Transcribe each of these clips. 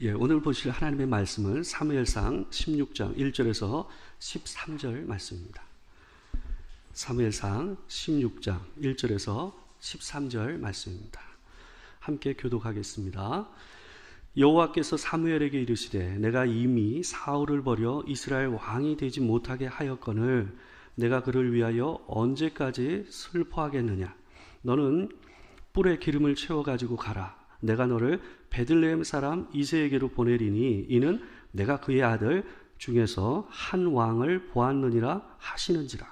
오늘 보실 하나님의 말씀은 사무엘상 16장 1절에서 13절 말씀입니다. 사무엘상 16장 1절에서 13절 말씀입니다. 함께 교독하겠습니다. 여호와께서 사무엘에게 이르시되 내가 이미 사울을 버려 이스라엘 왕이 되지 못하게 하였거늘 내가 그를 위하여 언제까지 슬퍼하겠느냐. 너는 뿔에 기름을 채워가지고 가라. 내가 너를 베들레헴 사람 이새에게로 보내리니 이는 내가 그의 아들 중에서 한 왕을 보았느니라 하시는지라.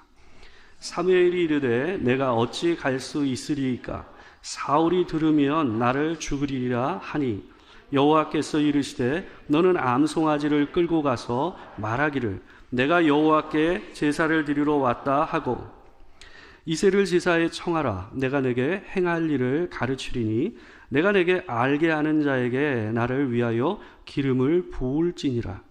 사무엘이 이르되 내가 어찌 갈 수 있으리이까. 사울이 들으면 나를 죽으리라 하니 여호와께서 이르시되 너는 암송아지를 끌고 가서 말하기를 내가 여호와께 제사를 드리러 왔다 하고 이새를 제사에 청하라. 내가 내게 행할 일을 가르치리니 내가 내게 알게 하는 자에게 나를 위하여 기름을 부을지니라.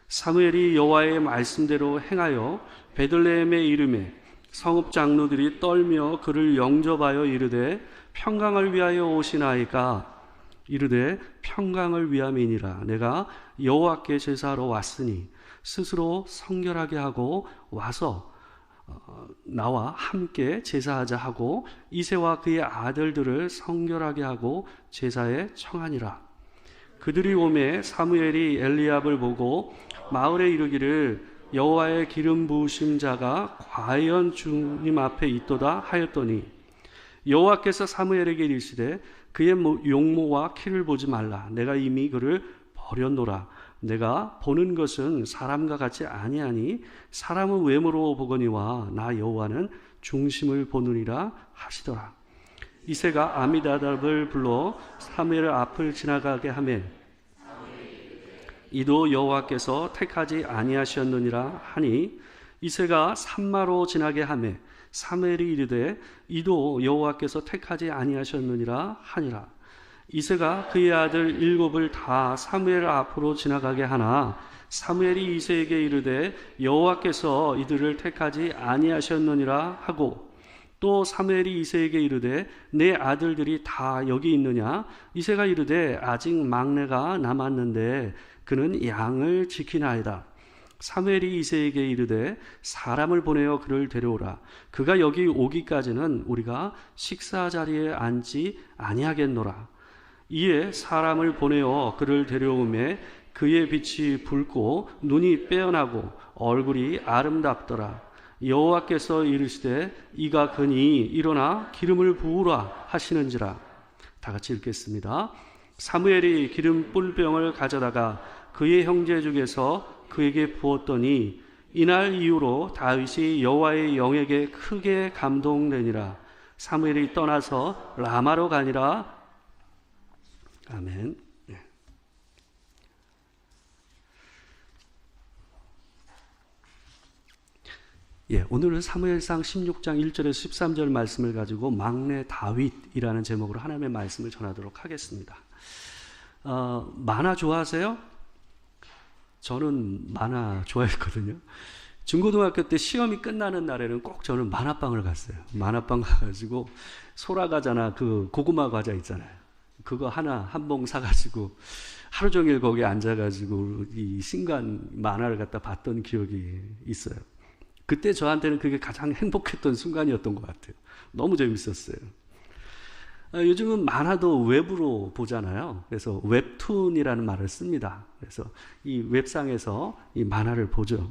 사무엘이 여호와의 말씀대로 행하여 베들레헴에 이르매 성읍 장로들이 떨며 그를 영접하여 이르되 평강을 위하여 오시나이까. 이르되 평강을 위함이니라. 내가 여호와께 제사하러 왔으니 스스로 성결하게 하고 와서 나와 함께 제사하자 하고 이새와 그의 아들들을 성결하게 하고 제사에 청하니라. 그들이 오매 사무엘이 엘리압을 보고 마을에 이르기를 여호와의 기름 부으심 자가 과연 주님 앞에 있도다 하였더니 여호와께서 사무엘에게 이르시되 그의 용모와 키를 보지 말라. 내가 이미 그를 버렸노라. 내가 보는 것은 사람과 같이 아니하니 사람은 외모로 보거니와 나 여호와는 중심을 보느니라 하시더라. 이새가 아미다답을 불러 사무엘 앞을 지나가게 하매 이도 여호와께서 택하지 아니하셨느니라 하니 이새가 산마로 지나게 하매 사무엘이 이르되 이도 여호와께서 택하지 아니하셨느니라 하니라. 이새가 그의 아들 7을 다 사무엘 앞으로 지나가게 하나 사무엘이 이새에게 이르되 여호와께서 이들을 택하지 아니하셨느니라 하고 또 사무엘이 이새에게 이르되 내 아들들이 다 여기 있느냐. 이새가 이르되 아직 막내가 남았는데 그는 양을 지키나이다. 사무엘이 이새에게 이르되 사람을 보내어 그를 데려오라. 그가 여기 오기까지는 우리가 식사 자리에 앉지 아니하겠노라. 이에 사람을 보내어 그를 데려오매 그의 빛이 붉고 눈이 빼어나고 얼굴이 아름답더라. 여호와께서 이르시되 이가 그니 일어나 기름을 부으라 하시는지라. 다 같이 읽겠습니다. 사무엘이 기름 뿔병을 가져다가 그의 형제 중에서 그에게 부었더니 이날 이후로 다윗이 여호와의 영에게 크게 감동되니라. 사무엘이 떠나서 라마로 가니라. 아멘. 오늘은 사무엘상 16장 1절에서 13절 말씀을 가지고 막내 다윗이라는 제목으로 하나님의 말씀을 전하도록 하겠습니다. 만화 좋아하세요? 저는 만화 좋아했거든요. 중고등학교 때 시험이 끝나는 날에는 꼭 저는 만화방을 갔어요. 만화방 가가지고 소라 과자나 그 고구마 과자 있잖아요. 그거 하나 한 봉 사가지고 하루 종일 거기 앉아가지고 이 신간 만화를 갖다 봤던 기억이 있어요. 그때 저한테는 그게 가장 행복했던 순간이었던 것 같아요. 너무 재밌었어요. 요즘은 만화도 웹으로 보잖아요. 그래서 웹툰이라는 말을 씁니다. 그래서 이 웹상에서 이 만화를 보죠.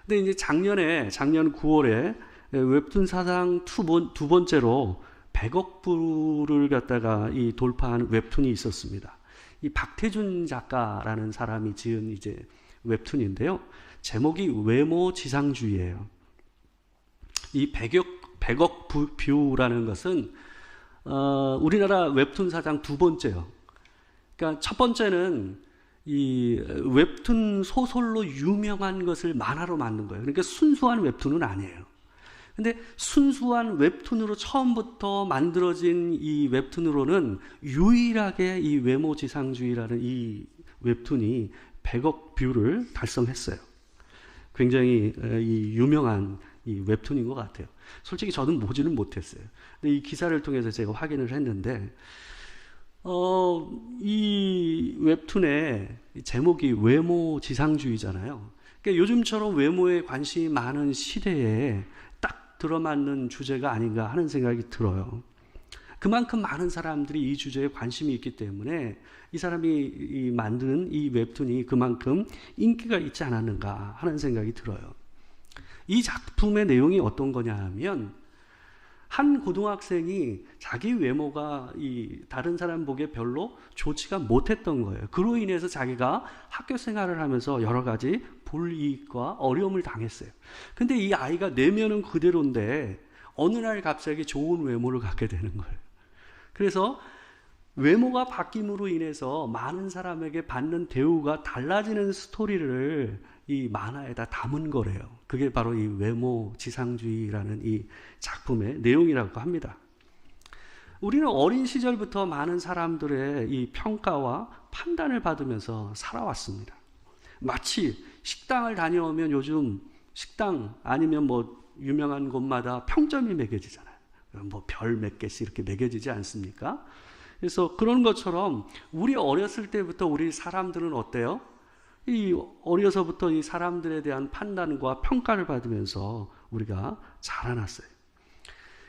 근데 이제 작년 9월에 웹툰 사상 두 번째로 100억 부를 갖다가 이 돌파한 웹툰이 있었습니다. 이 박태준 작가라는 사람이 지은 이제 웹툰인데요. 제목이 외모 지상주의예요. 이 100억 뷰라는 것은 우리나라 웹툰 사상 두 번째요. 그러니까 첫 번째는 이 웹툰 소설로 유명한 것을 만화로 만든 거예요. 그러니까 순수한 웹툰은 아니에요. 근데 순수한 웹툰으로 처음부터 만들어진 이 웹툰으로는 유일하게 이 외모지상주의라는 이 웹툰이 100억 뷰를 달성했어요. 굉장히 이 유명한 이 웹툰인 것 같아요. 솔직히 저는 보지는 못했어요. 근데 이 기사를 통해서 제가 확인을 했는데 이 웹툰의 제목이 외모지상주의잖아요. 그러니까 요즘처럼 외모에 관심이 많은 시대에 딱 들어맞는 주제가 아닌가 하는 생각이 들어요. 그만큼 많은 사람들이 이 주제에 관심이 있기 때문에 이 사람이 만드는 이 웹툰이 그만큼 인기가 있지 않았는가 하는 생각이 들어요. 이 작품의 내용이 어떤 거냐 하면, 한 고등학생이 자기 외모가 다른 사람 보기에 별로 좋지가 못했던 거예요. 그로 인해서 자기가 학교 생활을 하면서 여러 가지 불이익과 어려움을 당했어요. 근데 이 아이가 내면은 그대로인데 어느 날 갑자기 좋은 외모를 갖게 되는 거예요. 그래서 외모가 바뀜으로 인해서 많은 사람에게 받는 대우가 달라지는 스토리를 이 만화에다 담은 거래요. 그게 바로 이 외모지상주의라는 이 작품의 내용이라고 합니다. 우리는 어린 시절부터 많은 사람들의 이 평가와 판단을 받으면서 살아왔습니다. 마치 식당을 다녀오면 요즘 식당 아니면 뭐 유명한 곳마다 평점이 매겨지잖아요. 뭐 별 몇 개씩 이렇게 매겨지지 않습니까? 그래서 그런 것처럼 우리 어렸을 때부터 우리 사람들은 어때요? 이 어려서부터 이 사람들에 대한 판단과 평가를 받으면서 우리가 자라났어요.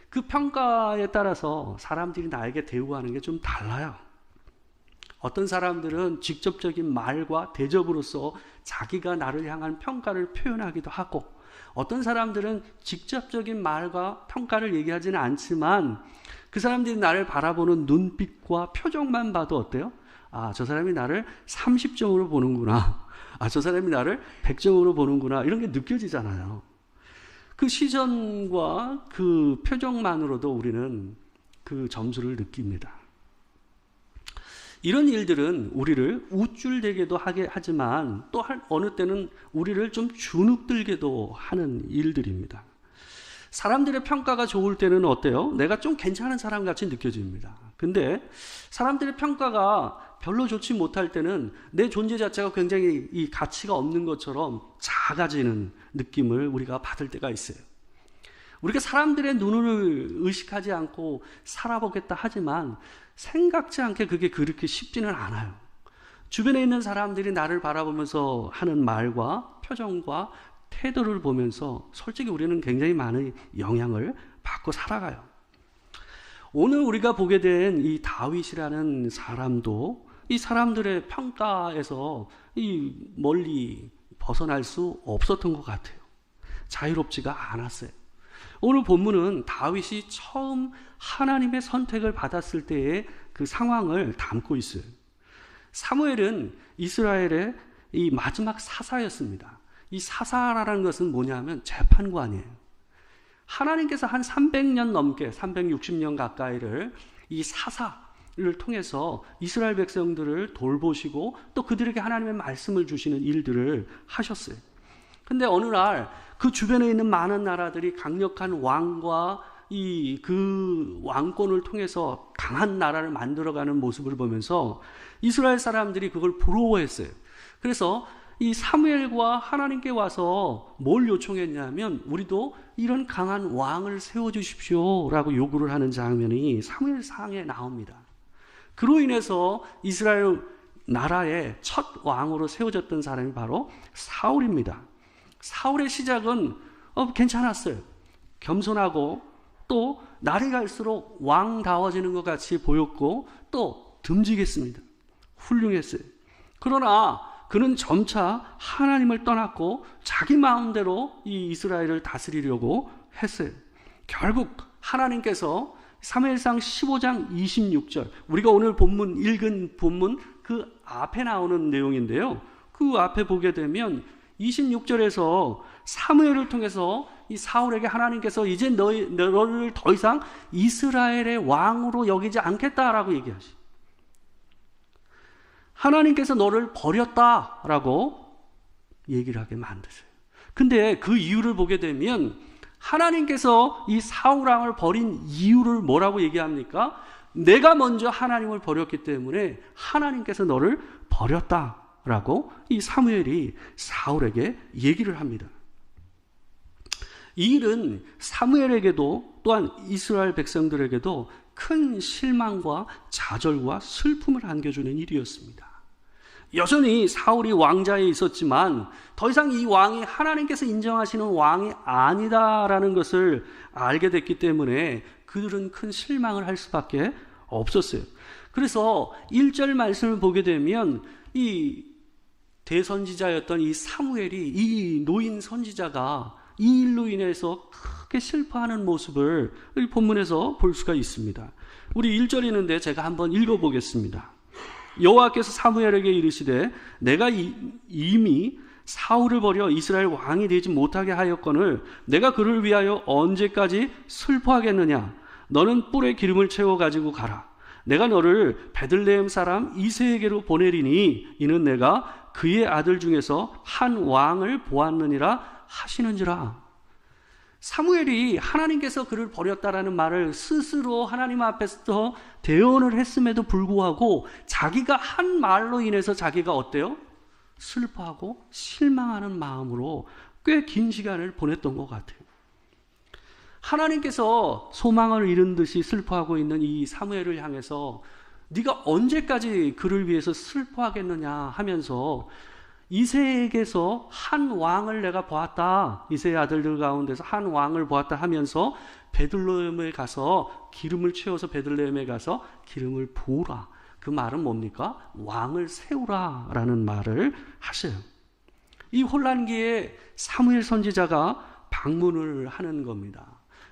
그 평가에 따라서 사람들이 나에게 대우하는 게 좀 달라요. 어떤 사람들은 직접적인 말과 대접으로서 자기가 나를 향한 평가를 표현하기도 하고, 어떤 사람들은 직접적인 말과 평가를 얘기하지는 않지만 그 사람들이 나를 바라보는 눈빛과 표정만 봐도 어때요? 아, 저 사람이 나를 30점으로 보는구나. 아, 저 사람이 나를 100점으로 보는구나. 이런 게 느껴지잖아요. 그 시선과 그 표정만으로도 우리는 그 점수를 느낍니다. 이런 일들은 우리를 우쭐대게도 하게 하지만 또 어느 때는 우리를 좀 주눅들게도 하는 일들입니다. 사람들의 평가가 좋을 때는 어때요? 내가 좀 괜찮은 사람 같이 느껴집니다. 근데 사람들의 평가가 별로 좋지 못할 때는 내 존재 자체가 굉장히 이 가치가 없는 것처럼 작아지는 느낌을 우리가 받을 때가 있어요. 우리가 사람들의 눈을 의식하지 않고 살아보겠다 하지만 생각지 않게 그게 그렇게 쉽지는 않아요. 주변에 있는 사람들이 나를 바라보면서 하는 말과 표정과 태도를 보면서 솔직히 우리는 굉장히 많은 영향을 받고 살아가요. 오늘 우리가 보게 된 이 다윗이라는 사람도 이 사람들의 평가에서 멀리 벗어날 수 없었던 것 같아요. 자유롭지가 않았어요. 오늘 본문은 다윗이 처음 하나님의 선택을 받았을 때의 그 상황을 담고 있어요. 사무엘은 이스라엘의 이 마지막 사사였습니다. 이 사사라는 것은 뭐냐면 재판관이에요. 하나님께서 한 300년 넘게 360년 가까이를 이 사사를 통해서 이스라엘 백성들을 돌보시고 또 그들에게 하나님의 말씀을 주시는 일들을 하셨어요. 근데 어느 날 그 주변에 있는 많은 나라들이 강력한 왕과 그 왕권을 통해서 강한 나라를 만들어가는 모습을 보면서 이스라엘 사람들이 그걸 부러워했어요. 그래서 이 사무엘과 하나님께 와서 뭘 요청했냐면 우리도 이런 강한 왕을 세워주십시오 라고 요구를 하는 장면이 사무엘상에 나옵니다. 그로 인해서 이스라엘 나라의 첫 왕으로 세워졌던 사람이 바로 사울입니다. 사울의 시작은 괜찮았어요. 겸손하고 또 날이 갈수록 왕다워지는 것 같이 보였고 또 듬직했습니다. 훌륭했어요. 그러나 그는 점차 하나님을 떠났고 자기 마음대로 이 이스라엘을 다스리려고 했어요. 결국 하나님께서 사무엘상 15장 26절, 우리가 오늘 읽은 본문 그 앞에 나오는 내용인데요. 그 앞에 보게 되면 26절에서 사무엘을 통해서 이 사울에게 하나님께서 이제 너를 더 이상 이스라엘의 왕으로 여기지 않겠다라고 얘기하시. 하나님께서 너를 버렸다라고 얘기를 하게 만드세요. 근데 그 이유를 보게 되면 하나님께서 이 사울 왕을 버린 이유를 뭐라고 얘기합니까? 내가 먼저 하나님을 버렸기 때문에 하나님께서 너를 버렸다라고 이 사무엘이 사울에게 얘기를 합니다. 이 일은 사무엘에게도 또한 이스라엘 백성들에게도 큰 실망과 좌절과 슬픔을 안겨주는 일이었습니다. 여전히 사울이 왕자에 있었지만 더 이상 이 왕이 하나님께서 인정하시는 왕이 아니다라는 것을 알게 됐기 때문에 그들은 큰 실망을 할 수밖에 없었어요. 그래서 1절 말씀을 보게 되면 이 대선지자였던 이 사무엘이 이 노인 선지자가 이 일로 인해서 크게 슬퍼하는 모습을 이 본문에서 볼 수가 있습니다. 우리 1절이 있는데 제가 한번 읽어보겠습니다. 여호와께서 사무엘에게 이르시되 내가 이미 사울을 버려 이스라엘 왕이 되지 못하게 하였거늘 내가 그를 위하여 언제까지 슬퍼하겠느냐. 너는 뿔에 기름을 채워 가지고 가라. 내가 너를 베들레헴 사람 이새에게로 보내리니 이는 내가 그의 아들 중에서 한 왕을 보았느니라 하시는지라. 사무엘이 하나님께서 그를 버렸다라는 말을 스스로 하나님 앞에서 대언을 했음에도 불구하고 자기가 한 말로 인해서 자기가 어때요? 슬퍼하고 실망하는 마음으로 꽤 긴 시간을 보냈던 것 같아요. 하나님께서 소망을 잃은 듯이 슬퍼하고 있는 이 사무엘을 향해서 네가 언제까지 그를 위해서 슬퍼하겠느냐 하면서 이새에게서 한 왕을 내가 보았다. 이새의 아들들 가운데서 한 왕을 보았다 하면서 베들레헴에 가서 기름을 채워서 베들레헴에 가서 기름을 부으라. 그 말은 뭡니까? 왕을 세우라 라는 말을 하세요. 이 혼란기에 사무엘 선지자가 방문을 하는 겁니다.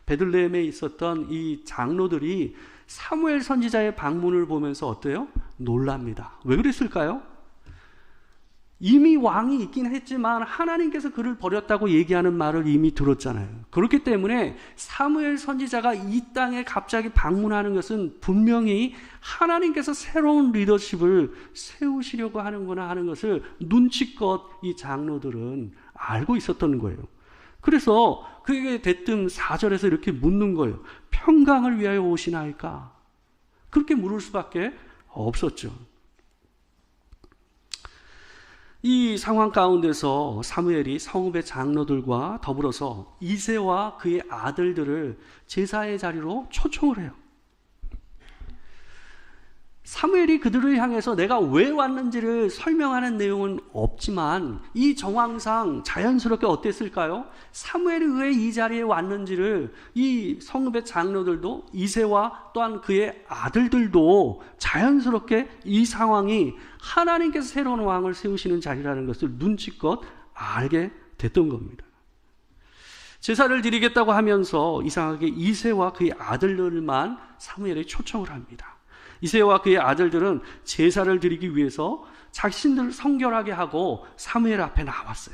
베들레헴에 있었던 이 장로들이 사무엘 선지자의 방문을 보면서 어때요? 놀랍니다. 왜 그랬을까요? 이미 왕이 있긴 했지만 하나님께서 그를 버렸다고 얘기하는 말을 이미 들었잖아요. 그렇기 때문에 사무엘 선지자가 이 땅에 갑자기 방문하는 것은 분명히 하나님께서 새로운 리더십을 세우시려고 하는구나 하는 것을 눈치껏 이 장로들은 알고 있었던 거예요. 그래서 그에게 대뜸 4절에서 이렇게 묻는 거예요. 평강을 위하여 오시나이까? 그렇게 물을 수밖에 없었죠. 이 상황 가운데서 사무엘이 성읍의 장로들과 더불어서 이새와 그의 아들들을 제사의 자리로 초청을 해요. 사무엘이 그들을 향해서 내가 왜 왔는지를 설명하는 내용은 없지만 이 정황상 자연스럽게 어땠을까요? 사무엘이 왜 이 자리에 왔는지를 이 성읍의 장로들도 이새와 또한 그의 아들들도 자연스럽게 이 상황이 하나님께서 새로운 왕을 세우시는 자리라는 것을 눈치껏 알게 됐던 겁니다. 제사를 드리겠다고 하면서 이상하게 이새와 그의 아들들만 사무엘이 초청을 합니다. 이새와 그의 아들들은 제사를 드리기 위해서 자신들을 성결하게 하고 사무엘 앞에 나왔어요.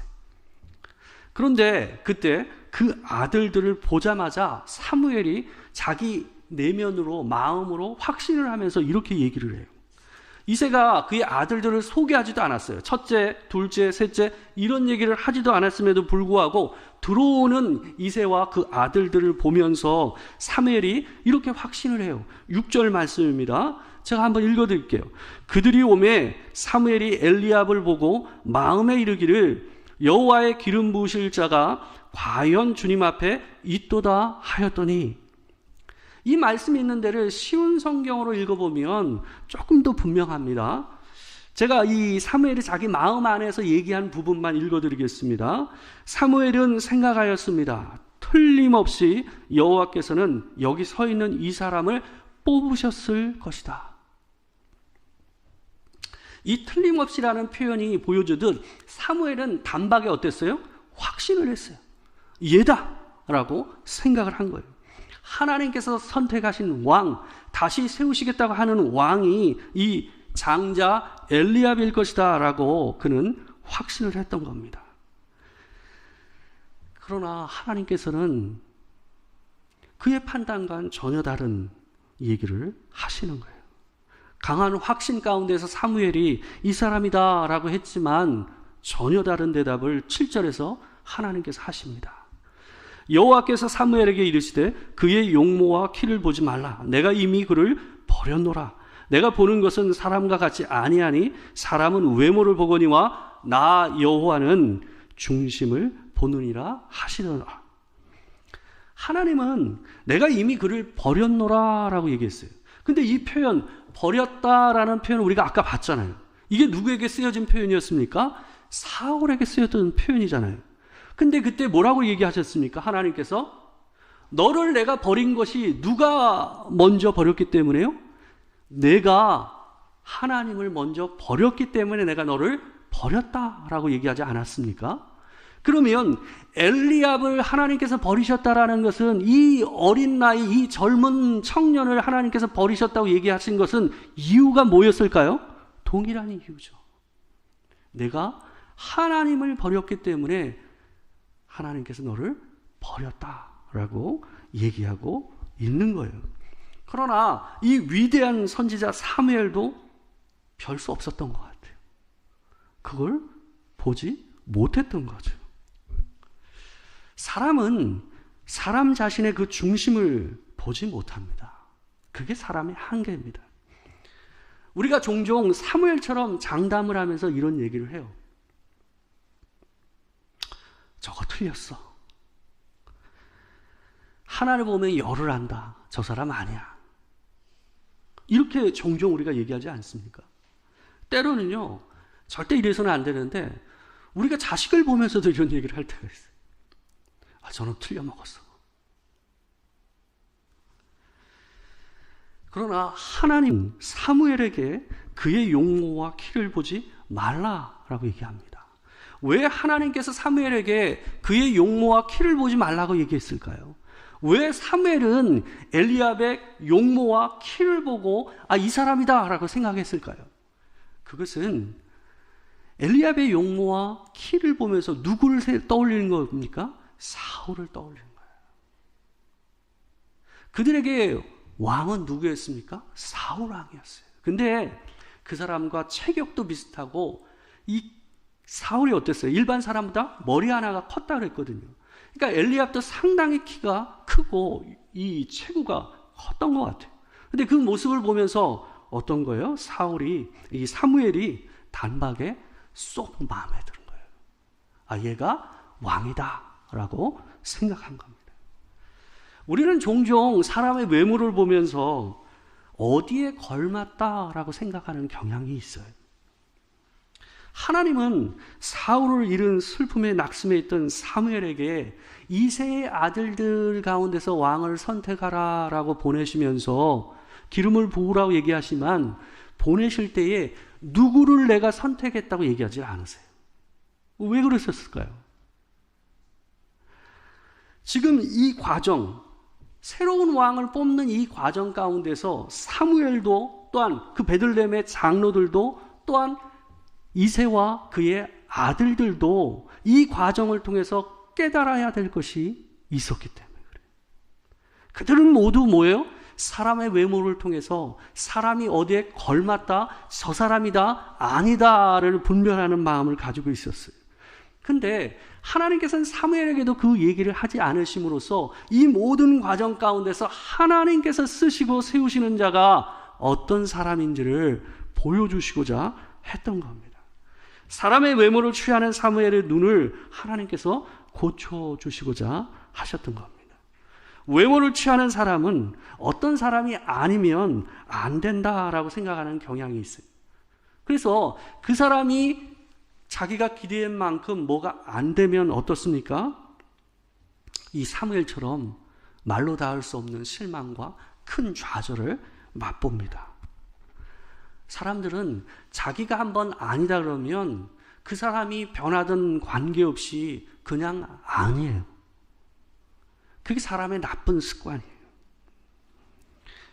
그런데 그때 그 아들들을 보자마자 사무엘이 자기 내면으로 마음으로 확신을 하면서 이렇게 얘기를 해요. 이새가 그의 아들들을 소개하지도 않았어요. 첫째, 둘째, 셋째 이런 얘기를 하지도 않았음에도 불구하고 들어오는 이새와 그 아들들을 보면서 사무엘이 이렇게 확신을 해요. 6절 말씀입니다. 제가 한번 읽어드릴게요. 그들이 오매 사무엘이 엘리압을 보고 마음에 이르기를 여호와의 기름 부으실 자가 과연 주님 앞에 있도다 하였더니, 이 말씀이 있는 데를 쉬운 성경으로 읽어보면 조금 더 분명합니다. 제가 이 사무엘이 자기 마음 안에서 얘기한 부분만 읽어드리겠습니다. 사무엘은 생각하였습니다. 틀림없이 여호와께서는 여기 서 있는 이 사람을 뽑으셨을 것이다. 이 틀림없이라는 표현이 보여주듯 사무엘은 단박에 어땠어요? 확신을 했어요. 얘다 라고 생각을 한 거예요. 하나님께서 선택하신 왕, 다시 세우시겠다고 하는 왕이 이 장자 엘리압일 것이다 라고 그는 확신을 했던 겁니다. 그러나 하나님께서는 그의 판단과는 전혀 다른 얘기를 하시는 거예요. 강한 확신 가운데서 사무엘이 이 사람이다 라고 했지만 전혀 다른 대답을 7절에서 하나님께서 하십니다. 여호와께서 사무엘에게 이르시되 그의 용모와 키를 보지 말라. 내가 이미 그를 버렸노라. 내가 보는 것은 사람과 같이 아니하니 사람은 외모를 보거니와 나 여호와는 중심을 보느니라 하시더라. 하나님은 내가 이미 그를 버렸노라 라고 얘기했어요. 근데 이 표현 버렸다라는 표현 우리가 아까 봤잖아요. 이게 누구에게 쓰여진 표현이었습니까? 사울에게 쓰였던 표현이잖아요. 근데 그때 뭐라고 얘기하셨습니까? 하나님께서 너를 내가 버린 것이 누가 먼저 버렸기 때문에요? 내가 하나님을 먼저 버렸기 때문에 내가 너를 버렸다라고 얘기하지 않았습니까? 그러면 엘리압을 하나님께서 버리셨다라는 것은 이 어린 나이, 이 젊은 청년을 하나님께서 버리셨다고 얘기하신 것은 이유가 뭐였을까요? 동일한 이유죠. 내가 하나님을 버렸기 때문에 하나님께서 너를 버렸다라고 얘기하고 있는 거예요. 그러나 이 위대한 선지자 사무엘도 별 수 없었던 것 같아요. 그걸 보지 못했던 거죠. 사람은 사람 자신의 그 중심을 보지 못합니다. 그게 사람의 한계입니다. 우리가 종종 사무엘처럼 장담을 하면서 이런 얘기를 해요. 저거 틀렸어. 하나를 보면 열을 안다. 저 사람 아니야. 이렇게 종종 우리가 얘기하지 않습니까? 때로는요, 절대 이래서는 안 되는데 우리가 자식을 보면서도 이런 얘기를 할 때가 있어요. 아, 저는 틀려먹었어. 그러나 하나님 사무엘에게 그의 용모와 키를 보지 말라라고 얘기합니다. 왜 하나님께서 사무엘에게 그의 용모와 키를 보지 말라고 얘기했을까요? 왜 사무엘은 엘리압의 용모와 키를 보고 이 사람이다 라고 생각했을까요? 그것은 엘리압의 용모와 키를 보면서 누구를 떠올리는 겁니까? 사울을 떠올리는 거예요. 그들에게 왕은 누구였습니까? 사울 왕이었어요. 근데 그 사람과 체격도 비슷하고 이 사울이 어땠어요? 일반 사람보다 머리 하나가 컸다 그랬거든요. 그러니까 엘리압도 상당히 키가 크고 이 체구가 컸던 것 같아요. 근데 그 모습을 보면서 어떤 거예요? 이 사무엘이 단박에 쏙 마음에 드는 거예요. 아, 얘가 왕이다 라고 생각한 겁니다. 우리는 종종 사람의 외모를 보면서 어디에 걸맞다라고 생각하는 경향이 있어요. 하나님은 사울을 잃은 슬픔에 낙심해 있던 사무엘에게 이새의 아들들 가운데서 왕을 선택하라라고 보내시면서 기름을 부으라고 얘기하시지만 보내실 때에 누구를 내가 선택했다고 얘기하지 않으세요. 왜 그러셨을까요? 지금 이 과정, 새로운 왕을 뽑는 이 과정 가운데서 사무엘도 또한 그 베들레헴의 장로들도 또한 이새와 그의 아들들도 이 과정을 통해서 깨달아야 될 것이 있었기 때문에 그래요. 그들은 모두 뭐예요? 사람의 외모를 통해서 사람이 어디에 걸맞다, 저 사람이다, 아니다를 분별하는 마음을 가지고 있었어요. 근데 하나님께서는 사무엘에게도 그 얘기를 하지 않으심으로써 이 모든 과정 가운데서 하나님께서 쓰시고 세우시는 자가 어떤 사람인지를 보여주시고자 했던 겁니다. 사람의 외모를 취하는 사무엘의 눈을 하나님께서 고쳐주시고자 하셨던 겁니다. 외모를 취하는 사람은 어떤 사람이 아니면 안 된다라고 생각하는 경향이 있어요. 그래서 그 사람이 자기가 기대한 만큼 뭐가 안 되면 어떻습니까? 이 사무엘처럼 말로 닿을 수 없는 실망과 큰 좌절을 맛봅니다. 사람들은 자기가 한번 아니다 그러면 그 사람이 변하든 관계없이 그냥 아니에요. 그게 사람의 나쁜 습관이에요.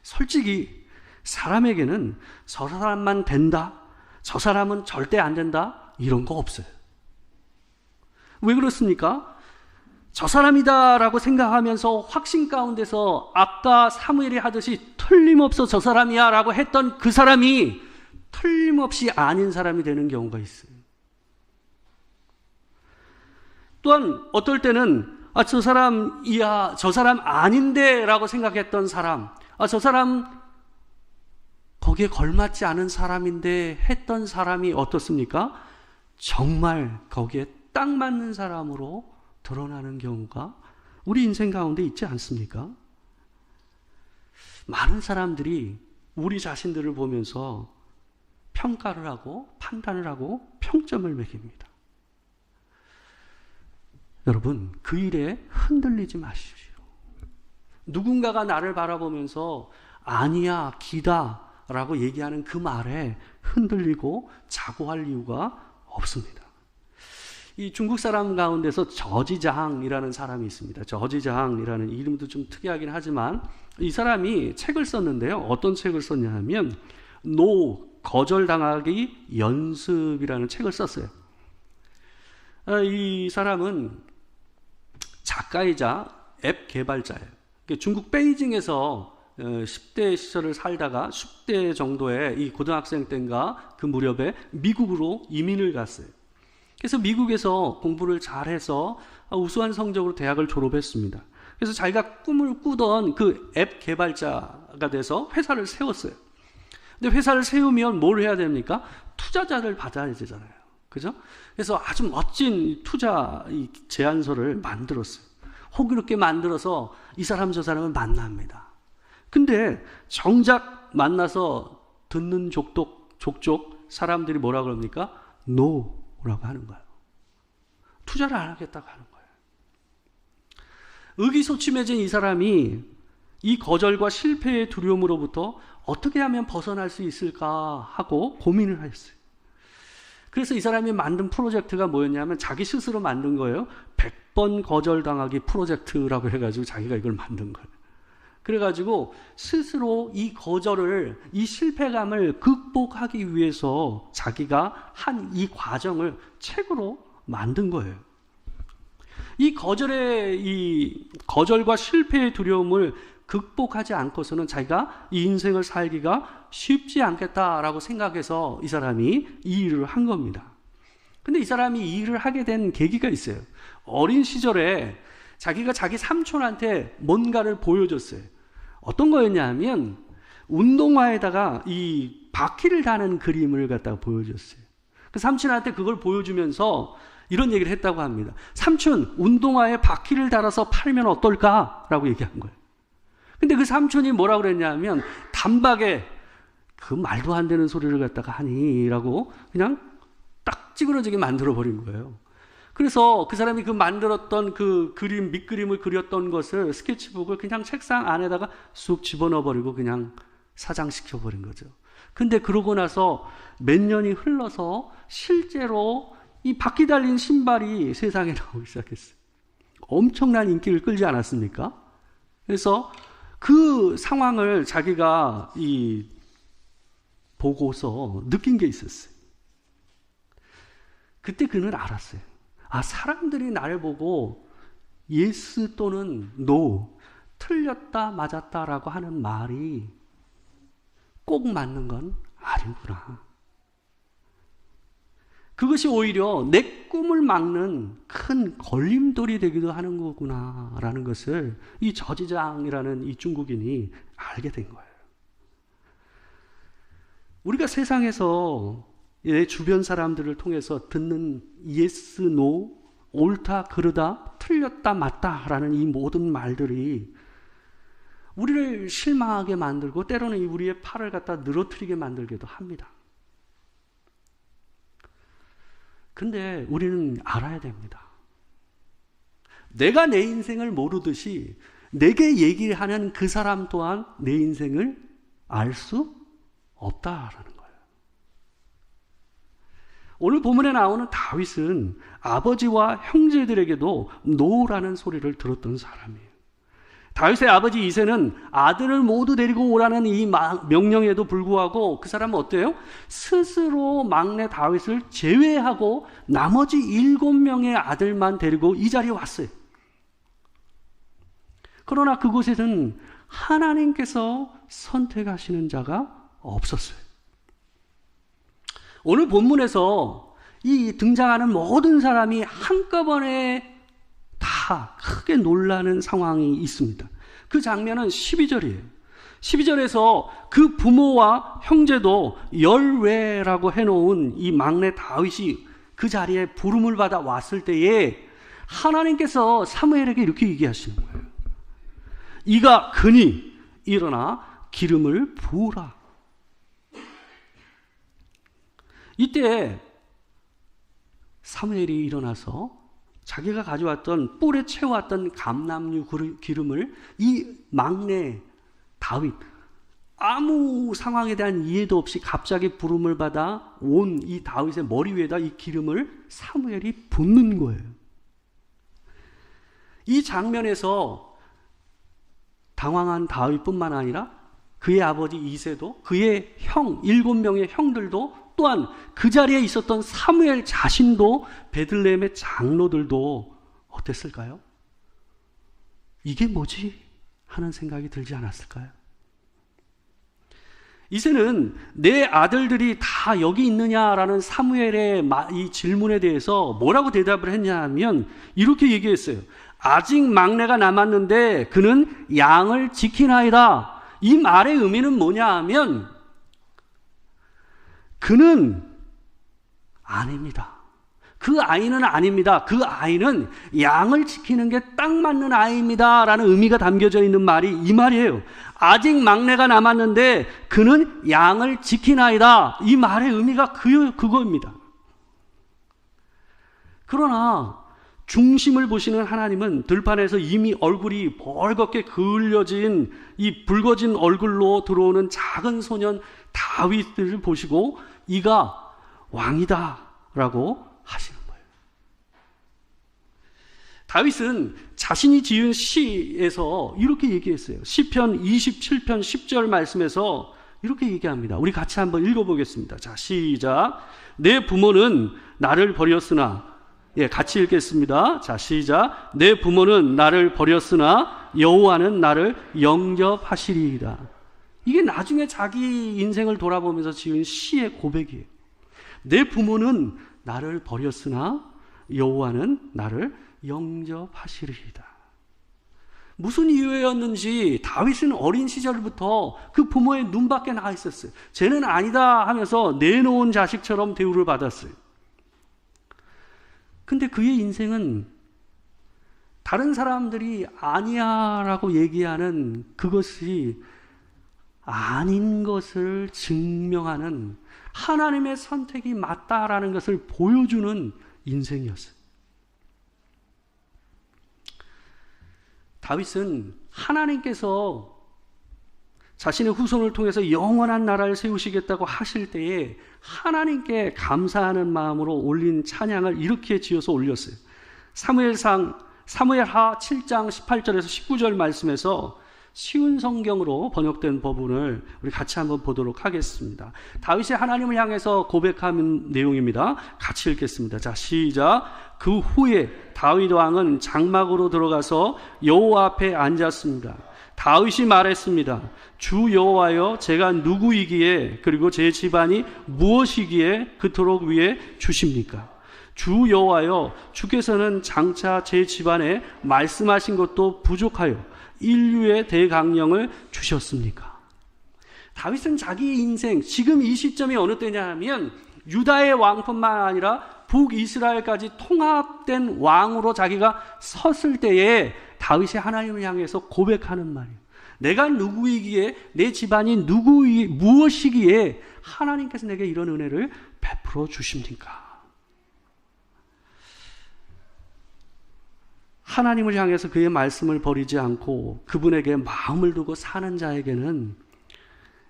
솔직히 사람에게는 저 사람만 된다, 저 사람은 절대 안 된다, 이런 거 없어요. 왜 그렇습니까? 저 사람이다라고 생각하면서 확신 가운데서 아까 사무엘이 하듯이 틀림없어 저 사람이야 라고 했던 그 사람이 틀림없이 아닌 사람이 되는 경우가 있어요. 또한 어떨 때는 저 사람이야, 저 사람 아닌데 라고 생각했던 사람, 저 사람 거기에 걸맞지 않은 사람인데 했던 사람이 어떻습니까? 정말 거기에 딱 맞는 사람으로 드러나는 경우가 우리 인생 가운데 있지 않습니까? 많은 사람들이 우리 자신들을 보면서 평가를 하고 판단을 하고 평점을 매깁니다. 여러분, 그 일에 흔들리지 마십시오. 누군가가 나를 바라보면서 아니야, 기다 라고 얘기하는 그 말에 흔들리고 자고할 이유가 없습니다. 이 중국 사람 가운데서 저지장이라는 사람이 있습니다. 저지장이라는 이름도 좀 특이하긴 하지만 이 사람이 책을 썼는데요. 어떤 책을 썼냐 하면 거절당하기 연습이라는 책을 썼어요. 이 사람은 작가이자 앱 개발자예요. 중국 베이징에서 10대 시절을 살다가 10대 정도의 이 고등학생 때인가 그 무렵에 미국으로 이민을 갔어요. 그래서 미국에서 공부를 잘해서 우수한 성적으로 대학을 졸업했습니다. 그래서 자기가 꿈을 꾸던 그 앱 개발자가 돼서 회사를 세웠어요. 근데 회사를 세우면 뭘 해야 됩니까? 투자자를 받아야 되잖아요. 그죠? 그래서 아주 멋진 투자 제안서를 만들었어요. 호기롭게 만들어서 이 사람 저 사람을 만납니다. 근데 정작 만나서 듣는 족족 사람들이 뭐라 그럽니까? 노라고 하는 거예요. 투자를 안 하겠다고 하는 거예요. 의기소침해진 이 사람이 이 거절과 실패의 두려움으로부터 어떻게 하면 벗어날 수 있을까 하고 고민을 했어요. 그래서 이 사람이 만든 프로젝트가 뭐였냐면 자기 스스로 만든 거예요. 100번 거절당하기 프로젝트라고 해가지고 자기가 이걸 만든 거예요. 그래가지고 스스로 이 거절을, 이 실패감을 극복하기 위해서 자기가 한 이 과정을 책으로 만든 거예요. 이 거절과 실패의 두려움을 극복하지 않고서는 자기가 이 인생을 살기가 쉽지 않겠다라고 생각해서 이 사람이 이 일을 한 겁니다. 근데 이 사람이 이 일을 하게 된 계기가 있어요. 어린 시절에 자기가 자기 삼촌한테 뭔가를 보여줬어요. 어떤 거였냐 하면 운동화에다가 이 바퀴를 다는 그림을 갖다가 보여줬어요. 그 삼촌한테 그걸 보여주면서 이런 얘기를 했다고 합니다. 삼촌, 운동화에 바퀴를 달아서 팔면 어떨까? 라고 얘기한 거예요. 근데 그 삼촌이 뭐라고 그랬냐면 단박에 그 말도 안 되는 소리를 갖다가 하니? 라고 그냥 딱 찌그러지게 만들어버린 거예요. 그래서 그 사람이 그 만들었던 그 그림, 밑그림을 그렸던 것을, 스케치북을 그냥 책상 안에다가 쑥 집어넣어버리고 그냥 사장시켜버린 거죠. 근데 그러고 나서 몇 년이 흘러서 실제로 이 바퀴 달린 신발이 세상에 나오기 시작했어요. 엄청난 인기를 끌지 않았습니까? 그래서 그 상황을 자기가 보고서 느낀 게 있었어요. 그때 그는 알았어요. 아, 사람들이 나를 보고 예스 또는 노, 틀렸다 맞았다라고 하는 말이 꼭 맞는 건 아니구나. 그것이 오히려 내 꿈을 막는 큰 걸림돌이 되기도 하는 거구나라는 것을 이 저지장이라는 이 중국인이 알게 된 거예요. 우리가 세상에서 내 주변 사람들을 통해서 듣는 예스, 노, 옳다, 그르다, 틀렸다, 맞다라는 이 모든 말들이 우리를 실망하게 만들고 때로는 우리의 팔을 갖다 늘어뜨리게 만들기도 합니다. 근데 우리는 알아야 됩니다. 내가 내 인생을 모르듯이 내게 얘기하는 그 사람 또한 내 인생을 알 수 없다라는 거예요. 오늘 본문에 나오는 다윗은 아버지와 형제들에게도 노라는 소리를 들었던 사람이에요. 다윗의 아버지 이새는 아들을 모두 데리고 오라는 이 명령에도 불구하고 그 사람은 어때요? 스스로 막내 다윗을 제외하고 나머지 7명의 아들만 데리고 이 자리에 왔어요. 그러나 그곳에는 하나님께서 선택하시는 자가 없었어요. 오늘 본문에서 이 등장하는 모든 사람이 한꺼번에 다 크게 놀라는 상황이 있습니다. 그 장면은 12절이에요. 12절에서 그 부모와 형제도 열외라고 해놓은 이 막내 다윗이 그 자리에 부름을 받아 왔을 때에 하나님께서 사무엘에게 이렇게 얘기하시는 거예요. 이가 그니 일어나 기름을 부으라. 이때 사무엘이 일어나서 자기가 가져왔던 뿔에 채워왔던 감람류 기름을 이 막내 다윗, 아무 상황에 대한 이해도 없이 갑자기 부름을 받아 온 이 다윗의 머리 위에다 이 기름을 사무엘이 붓는 거예요. 이 장면에서 당황한 다윗뿐만 아니라 그의 아버지 이새도, 그의 형 7명의 형들도, 또한 그 자리에 있었던 사무엘 자신도, 베들레헴의 장로들도 어땠을까요? 이게 뭐지? 하는 생각이 들지 않았을까요? 이새는 내 아들들이 다 여기 있느냐라는 사무엘의 이 질문에 대해서 뭐라고 대답을 했냐 하면 이렇게 얘기했어요. 아직 막내가 남았는데 그는 양을 지키나이다. 이 말의 의미는 뭐냐 하면 그는 아닙니다. 그 아이는 아닙니다. 그 아이는 양을 지키는 게 딱 맞는 아이입니다 라는 의미가 담겨져 있는 말이 이 말이에요. 아직 막내가 남았는데 그는 양을 지키나이다. 이 말의 의미가 그거입니다. 그러나 중심을 보시는 하나님은 들판에서 이미 얼굴이 벌겋게 그을려진 이 붉어진 얼굴로 들어오는 작은 소년 다윗을 보시고 이가 왕이다 라고 하시는 거예요. 다윗은 자신이 지은 시에서 이렇게 얘기했어요. 시편 27편 10절 말씀에서 이렇게 얘기합니다. 우리 같이 한번 읽어보겠습니다. 자, 시작. 내 부모는 나를 버렸으나, 같이 읽겠습니다. 자, 시작. 내 부모는 나를 버렸으나 여호와는 나를 영접하시리이다. 이게 나중에 자기 인생을 돌아보면서 지은 시의 고백이에요. 내 부모는 나를 버렸으나 여호와는 나를 영접하시리이다. 무슨 이유였는지 다윗은 어린 시절부터 그 부모의 눈밖에 나가 있었어요. 쟤는 아니다 하면서 내놓은 자식처럼 대우를 받았어요. 근데 그의 인생은 다른 사람들이 아니야 라고 얘기하는 그것이 아닌 것을 증명하는 하나님의 선택이 맞다라는 것을 보여주는 인생이었어요. 다윗은 하나님께서 자신의 후손을 통해서 영원한 나라를 세우시겠다고 하실 때에 하나님께 감사하는 마음으로 올린 찬양을 이렇게 지어서 올렸어요. 사무엘하 7장 18절에서 19절 말씀에서 쉬운 성경으로 번역된 부분을 우리 같이 한번 보도록 하겠습니다. 다윗이 하나님을 향해서 고백하는 내용입니다. 같이 읽겠습니다. 자, 시작. 그 후에 다윗 왕은 장막으로 들어가서 여호와 앞에 앉았습니다. 다윗이 말했습니다. 주 여호와여, 제가 누구이기에 그리고 제 집안이 무엇이기에 그토록 위에 주십니까? 주 여호와여, 주께서는 장차 제 집안에 말씀하신 것도 부족하여 인류의 대강령을 주셨습니까? 다윗은 자기 인생, 지금 이 시점이 어느 때냐 하면 유다의 왕뿐만 아니라 북이스라엘까지 통합된 왕으로 자기가 섰을 때에 다윗이 하나님을 향해서 고백하는 말이에요. 내가 누구이기에, 내 집안이 무엇이기에 하나님께서 내게 이런 은혜를 베풀어 주십니까? 하나님을 향해서 그의 말씀을 버리지 않고 그분에게 마음을 두고 사는 자에게는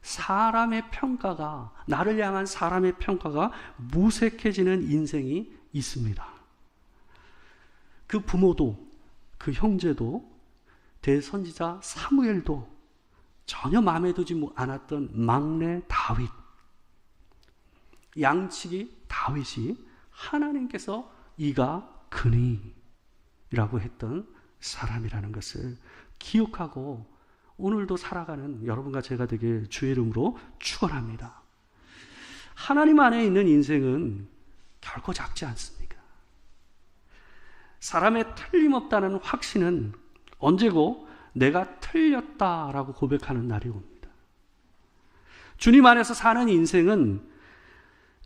사람의 평가가, 나를 향한 사람의 평가가 무색해지는 인생이 있습니다. 그 부모도, 그 형제도, 대선지자 사무엘도 전혀 마음에 두지 않았던 막내 다윗, 양치기 다윗이 하나님께서 이가 그니 라고 했던 사람이라는 것을 기억하고 오늘도 살아가는 여러분과 제가 되길 주의 이름으로 축원합니다. 하나님 안에 있는 인생은 결코 작지 않습니다. 사람의 틀림없다는 확신은 언제고 내가 틀렸다라고 고백하는 날이 옵니다. 주님 안에서 사는 인생은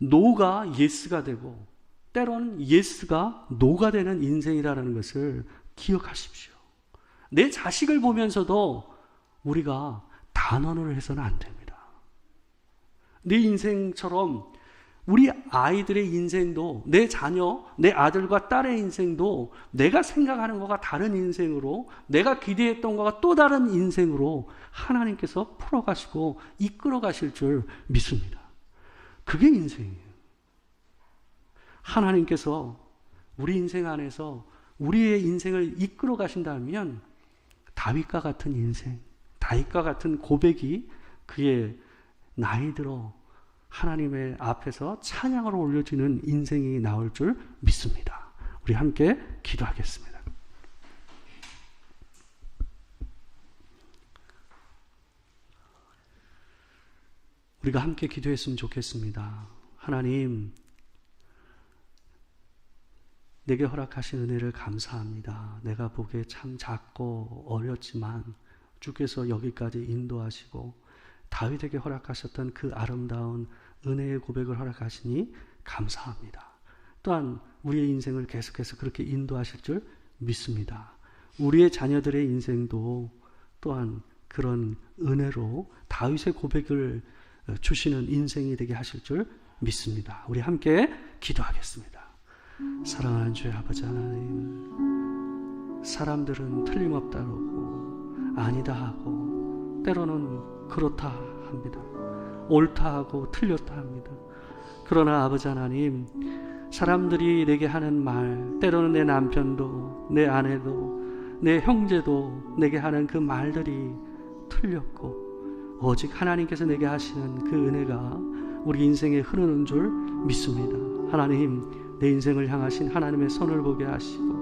노가 예스가 되고 때로는 예스가 노가 되는 인생이라는 것을 기억하십시오. 내 자식을 보면서도 우리가 단언을 해서는 안 됩니다. 내 인생처럼 우리 아이들의 인생도, 내 자녀, 내 아들과 딸의 인생도 내가 생각하는 것과 다른 인생으로, 내가 기대했던 것과 또 다른 인생으로 하나님께서 풀어가시고 이끌어 가실 줄 믿습니다. 그게 인생이에요. 하나님께서 우리 인생 안에서 우리의 인생을 이끌어 가신다면 다윗과 같은 인생, 다윗과 같은 고백이 그의 나이 들어 하나님의 앞에서 찬양으로 올려지는 인생이 나올 줄 믿습니다. 우리 함께 기도하겠습니다. 우리가 함께 기도했으면 좋겠습니다. 하나님, 내게 허락하신 은혜를 감사합니다. 내가 보기에 참 작고 어렸지만 주께서 여기까지 인도하시고 다윗에게 허락하셨던 그 아름다운 은혜의 고백을 허락하시니 감사합니다. 또한 우리의 인생을 계속해서 그렇게 인도하실 줄 믿습니다. 우리의 자녀들의 인생도 또한 그런 은혜로 다윗의 고백을 주시는 인생이 되게 하실 줄 믿습니다. 우리 함께 기도하겠습니다. 사랑하는 주의 아버지 하나님, 사람들은 틀림없다 그러고 아니다 하고 때로는 그렇다 합니다. 옳다 하고 틀렸다 합니다. 그러나 아버지 하나님, 사람들이 내게 하는 말, 때로는 내 남편도 내 아내도 내 형제도 내게 하는 그 말들이 틀렸고 오직 하나님께서 내게 하시는 그 은혜가 우리 인생에 흐르는 줄 믿습니다. 하나님, 내 인생을 향하신 하나님의 손을 보게 하시고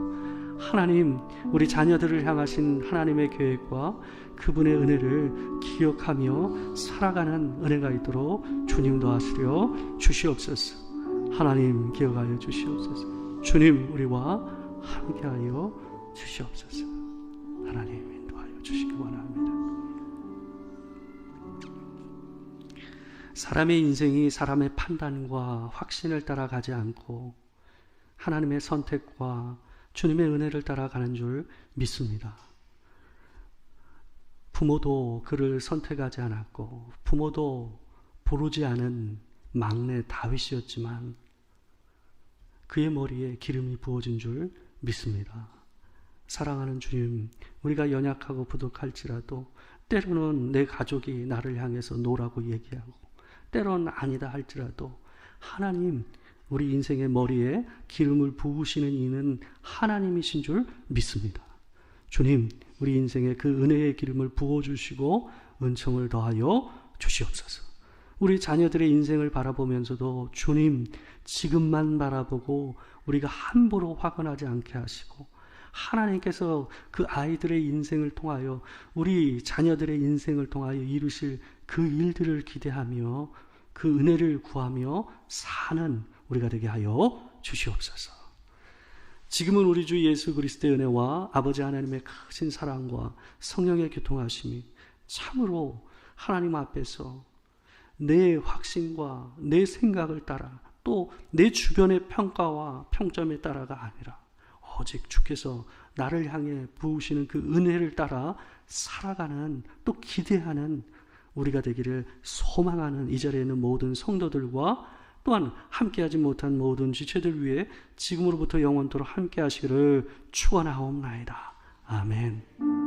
하나님, 우리 자녀들을 향하신 하나님의 계획과 그분의 은혜를 기억하며 살아가는 은혜가 있도록 주님 도와주려 주시옵소서. 하나님, 기억하여 주시옵소서. 주님, 우리와 함께하여 주시옵소서. 하나님, 인도하여 주시기 원합니다. 사람의 인생이 사람의 판단과 확신을 따라가지 않고 하나님의 선택과 주님의 은혜를 따라가는 줄 믿습니다. 부모도 그를 선택하지 않았고 부모도 부르지 않은 막내 다윗이었지만 그의 머리에 기름이 부어진 줄 믿습니다. 사랑하는 주님, 우리가 연약하고 부족할지라도 때로는 내 가족이 나를 향해서 노라고 얘기하고 때로는 아니다 할지라도 하나님, 우리 인생의 머리에 기름을 부으시는 이는 하나님이신 줄 믿습니다. 주님, 우리 인생에 그 은혜의 기름을 부어주시고 은총을 더하여 주시옵소서. 우리 자녀들의 인생을 바라보면서도 주님, 지금만 바라보고 우리가 함부로 화가 나지 않게 하시고 하나님께서 그 아이들의 인생을 통하여 우리 자녀들의 인생을 통하여 이루실 그 일들을 기대하며 그 은혜를 구하며 사는 우리가 되게 하여 주시옵소서. 지금은 우리 주 예수 그리스도의 은혜와 아버지 하나님의 크신 사랑과 성령의 교통하심이 참으로 하나님 앞에서 내 확신과 내 생각을 따라 또 내 주변의 평가와 평점에 따라가 아니라 오직 주께서 나를 향해 부으시는 그 은혜를 따라 살아가는 또 기대하는 우리가 되기를 소망하는 이 자리에 있는 모든 성도들과 또한 함께하지 못한 모든 지체들 위해 지금으로부터 영원토록 함께하시기를 축원하옵나이다. 아멘.